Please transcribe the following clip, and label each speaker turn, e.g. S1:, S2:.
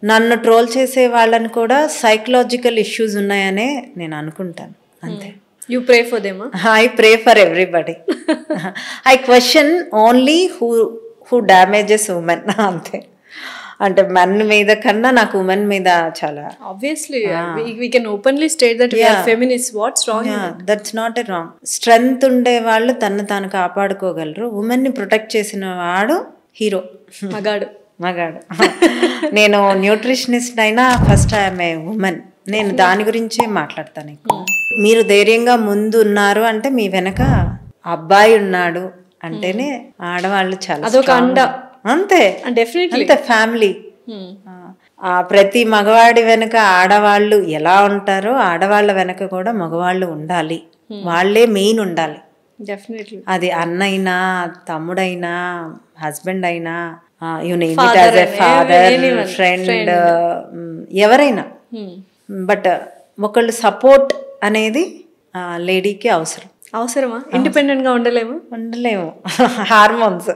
S1: నన్ను ట్రోల్ చేసే వాళ్ళని కూడా సైకలాజికల్ ఇష్యూస్ ఉన్నాయనే నేను అనుకుంటాను అంతే.
S2: You pray for them?
S1: I pray for everybody. I question only who damages women అంతే. అంటే మెన్ మీద కన్నా నాకు ఉమెన్ మీద చాలా
S2: obviously we can openly state that we are feminists. What's wrong?
S1: That's not a wrong. Strength ఉండే వాళ్ళు తను తాను కాపాడుకోగలరు. ఉమెన్ ని ప్రొటెక్ట్ చేసిన వాడు హీరో,
S2: మగాడు.
S1: నేను న్యూట్రిషనిస్ట్ అయినా ఫస్ట్ ఐఎమ్ ఏ ఉమెన్. నేను దాని గురించే మాట్లాడతాను ఎక్కువ. మీరు ధైర్యంగా ముందు ఉన్నారు అంటే మీ వెనక అబ్బాయి ఉన్నాడు అంటేనే ఆడవాళ్ళు చాలా
S2: అదొక అండ
S1: అంతే.
S2: డెఫినెట్లీ
S1: అంతే ఫ్యామిలీ. ప్రతి మగవాడి వెనక ఆడవాళ్ళు ఎలా ఉంటారో ఆడవాళ్ళ వెనక కూడా మగవాళ్ళు ఉండాలి. వాళ్ళే మెయిన్ ఉండాలి.
S2: డెఫినెట్లీ.
S1: అది అన్నైనా తమ్ముడైనా హస్బెండ్ అయినా ఫాదర్ ఫ్రెండ్ ఎవరైనా. బట్ ఒకళ్ళు సపోర్ట్ అనేది లేడీకి అవసరమా?
S2: ఇండిపెండెంట్ గా ఉండలేము
S1: హార్మోన్స్